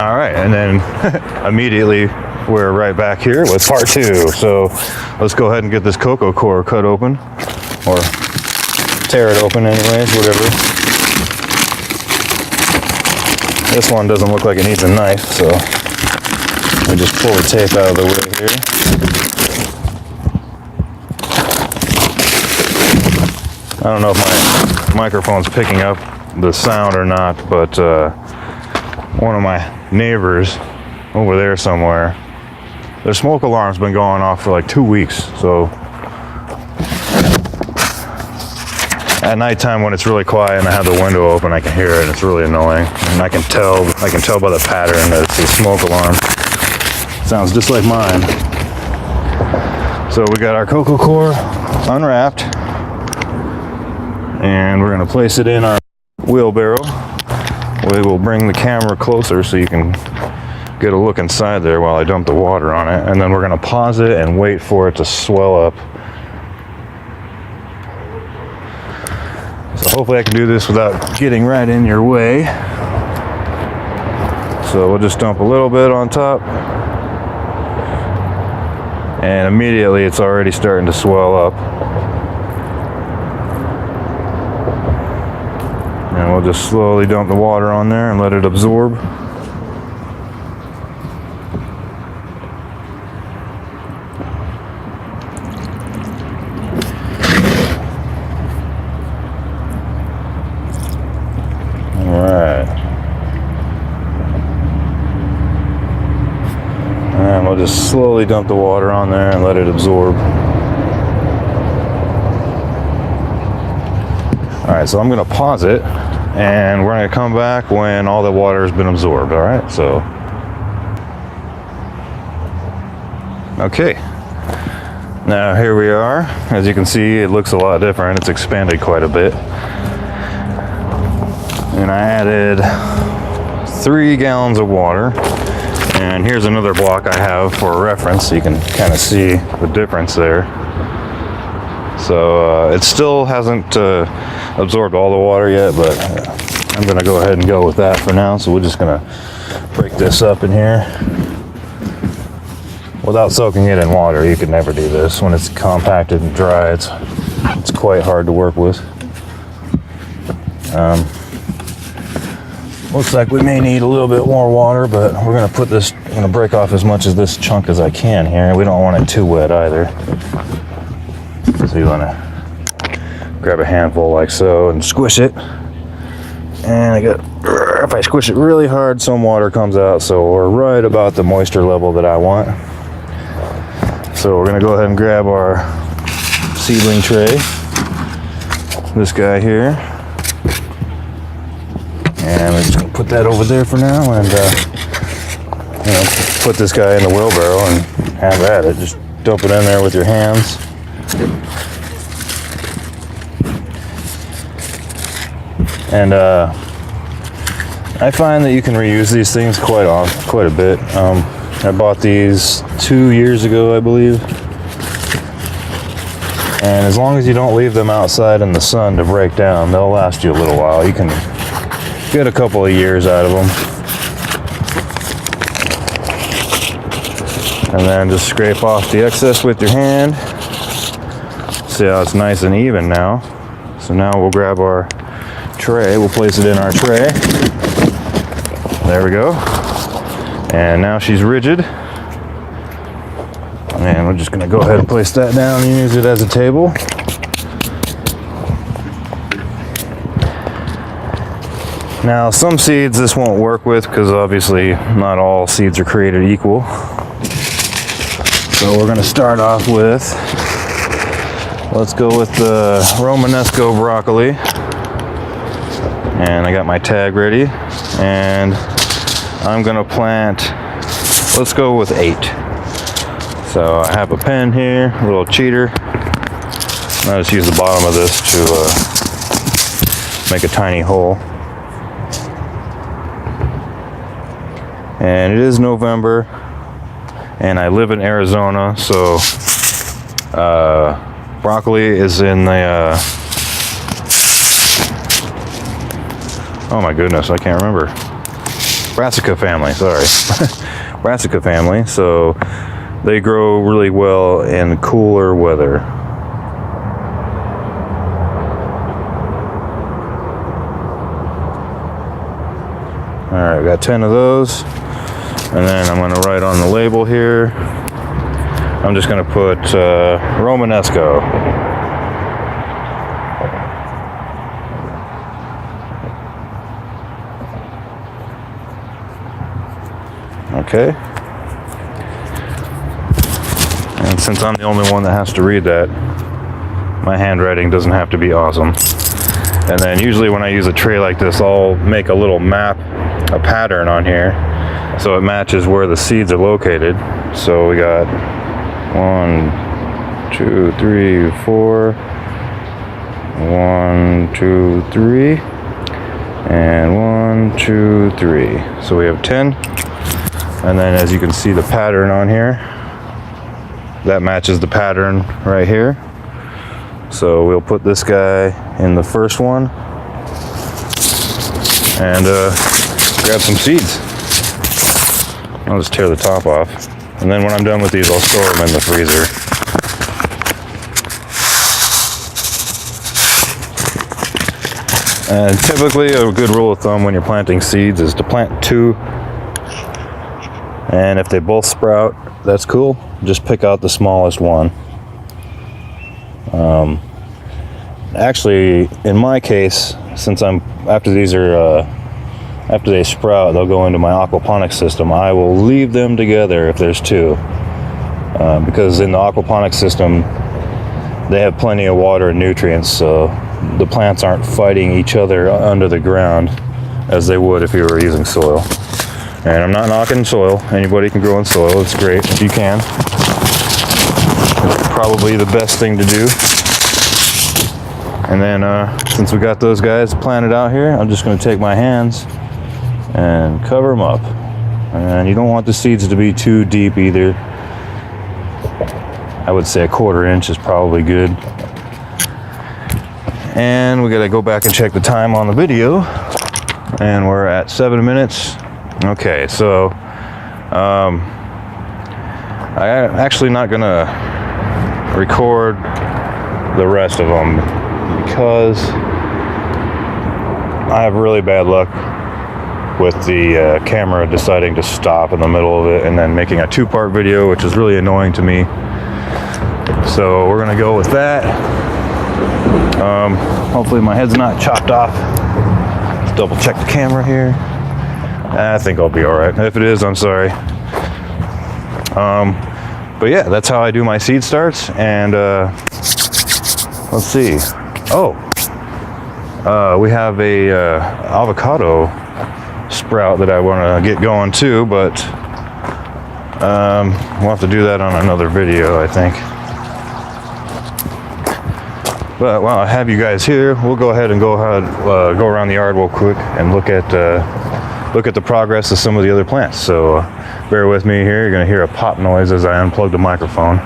All right, and then immediately we're right back here with part 2. So let's go ahead and get this cocoa core cut open, or tear it open anyways, whatever. This one doesn't look like it needs a knife, so I just pull the tape out of the way here. I don't know if my microphone's picking up the sound or not, but one of my neighbors over there somewhere, their smoke alarm's been going off for like 2 weeks. So at nighttime when it's really quiet and I have the window open, I can hear it, and it's really annoying. And I can tell by the pattern that it's a smoke alarm. Sounds just like mine. So we got our cocoa core unwrapped, and we're gonna place it in our wheelbarrow. We will bring the camera closer so you can get a look inside there while I dump the water on it, and then we're gonna pause it and wait for it to swell up. So hopefully I can do this without getting right in your way. So we'll just dump a little bit on top, and immediately it's already starting to swell up. And we'll just slowly dump the water on there and let it absorb. Alright. And we'll just slowly dump the water on there and let it absorb. Alright, so I'm going to pause it, and we're going to come back when all the water has been absorbed. Alright, so. Okay. Now here we are. As you can see, it looks a lot different. It's expanded quite a bit. And I added 3 gallons of water. And here's another block I have for reference, so you can kind of see the difference there. So it still hasn't absorbed all the water yet, but I'm going to go ahead and go with that for now. So we're just going to break this up in here. Without soaking it in water, you could never do this. When it's compacted and dry, it's quite hard to work with. Looks like we may need a little bit more water, but we're going to put this, I'm going to break off as much of this chunk as I can here. We don't want it too wet either. So you want to grab a handful like so and squish it. And if I squish it really hard, some water comes out. So we're right about the moisture level that I want. So we're going to go ahead and grab our seedling tray. This guy here. And we're just going to put that over there for now, and put this guy in the wheelbarrow and have at it. Just dump it in there with your hands. And I find that you can reuse these things quite a bit. I bought these 2 years ago, I believe. And as long as you don't leave them outside in the sun to break down, they'll last you a little while. You can get a couple of years out of them. And then just scrape off the excess with your hand. See how it's nice and even now. So now we'll grab our tray, we'll place it in our tray. There we go. And now she's rigid. And we're just going to go ahead and place that down and use it as a table. Now, some seeds this won't work with because obviously not all seeds are created equal. So we're going to start off with, let's go with the Romanesco broccoli. And I got my tag ready. And I'm going to plant, let's go with 8. So I have a pen here, a little cheater. I'll just use the bottom of this to make a tiny hole. And it is November, and I live in Arizona, so broccoli is in the, oh my goodness, I can't remember. brassica family, sorry. Brassica family, so they grow really well in cooler weather. Alright, we got 10 of those. And then I'm going to write on the label here. I'm just going to put Romanesco. Okay. And since I'm the only one that has to read that, my handwriting doesn't have to be awesome. And then usually when I use a tray like this, I'll make a little map, a pattern on here, so it matches where the seeds are located. So we got 1, 2, 3, 4, 1, 2, 3, and 1, 2, 3. So we have 10. And then as you can see the pattern on here, that matches the pattern right here. So we'll put this guy in the first one and grab some seeds. I'll just tear the top off. And then when I'm done with these, I'll store them in the freezer. And typically a good rule of thumb when you're planting seeds is to plant 2. And if they both sprout, that's cool. Just pick out the smallest one. Actually, in my case, since after they sprout, they'll go into my aquaponics system. I will leave them together if there's 2, because in the aquaponics system, they have plenty of water and nutrients, so the plants aren't fighting each other under the ground as they would if you were using soil. And I'm not knocking soil. Anybody can grow in soil. It's great if you can. It's probably the best thing to do. And then since we got those guys planted out here, I'm just going to take my hands and cover them up. And you don't want the seeds to be too deep either. I would say 1/4 inch is probably good. And we got to go back and check the time on the video. And we're at 7 minutes. Okay, so I'm actually not gonna record the rest of them because I have really bad luck with the camera deciding to stop in the middle of it and then making a 2-part video, which is really annoying to me. So we're gonna go with that. Hopefully my head's not chopped off. Let's double check the camera here. I think I'll be all right. If it is, I'm sorry. But yeah, that's how I do my seed starts. And let's see. Oh, we have a avocado sprout that I want to get going too, but we'll have to do that on another video, I think. But while I have you guys here, we'll go ahead and go around the yard real quick and look at the progress of some of the other plants. So bear with me here. You're going to hear a pop noise as I unplug the microphone,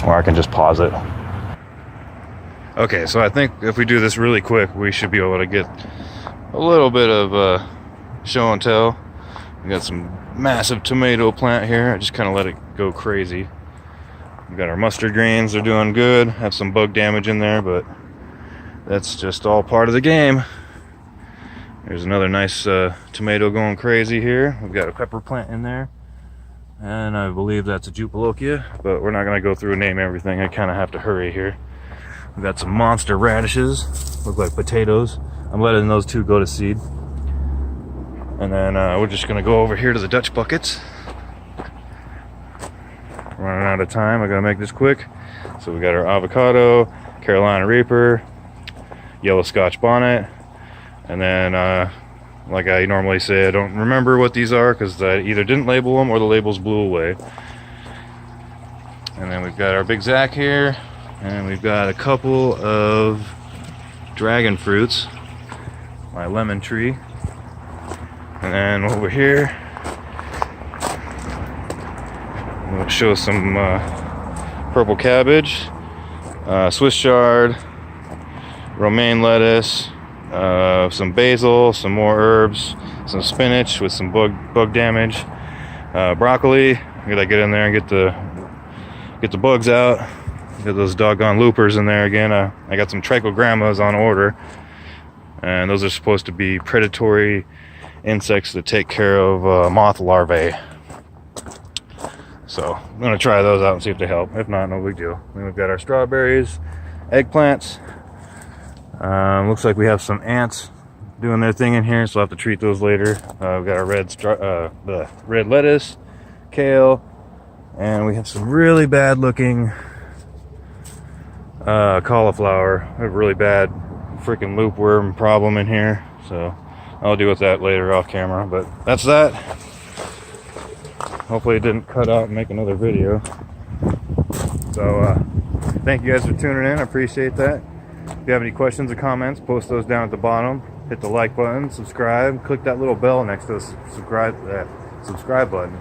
or I can just pause it. Okay, so I think if we do this really quick, we should be able to get a little bit of show and tell. We got some massive tomato plant here. I just kind of let it go crazy. We got our mustard greens. They're doing good. Have some bug damage in there, but that's just all part of the game. There's another nice tomato going crazy here. We've got a pepper plant in there, and I believe that's a Jupalochia, but we're not going to go through and name everything. I kind of have to hurry here. We've got some monster radishes, look like potatoes. I'm letting those 2 go to seed. And then we're just going to go over here to the Dutch buckets. Running out of time, I got to make this quick. So we got our avocado, Carolina Reaper, yellow Scotch bonnet. And then, like I normally say, I don't remember what these are because I either didn't label them or the labels blew away. And then we've got our big Zac here, and we've got a couple of dragon fruits, my lemon tree. And then over here, we'll show some purple cabbage, Swiss chard, romaine lettuce, some basil, some more herbs, some spinach with some bug damage, broccoli. Gotta get in there and get the bugs out. Get those doggone loopers in there again. I got some trichogrammas on order, and those are supposed to be predatory insects that take care of moth larvae. So I'm gonna try those out and see if they help. If not, no big deal. Then we've got our strawberries, eggplants. Looks like we have some ants doing their thing in here, so I'll have to treat those later. We've got our red lettuce, kale, and we have some really bad looking cauliflower. We have a really bad freaking loopworm problem in here, so I'll deal with that later off camera. But that's that. Hopefully it didn't cut out and make another video. So thank you guys for tuning in. I appreciate that. If you have any questions or comments, post those down at the bottom. Hit the like button, subscribe, click that little bell next to the subscribe button,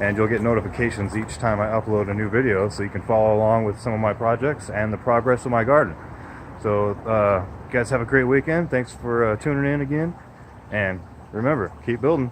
and you'll get notifications each time I upload a new video, so you can follow along with some of my projects and the progress of my garden. So you guys have a great weekend. Thanks for tuning in again, and remember, keep building.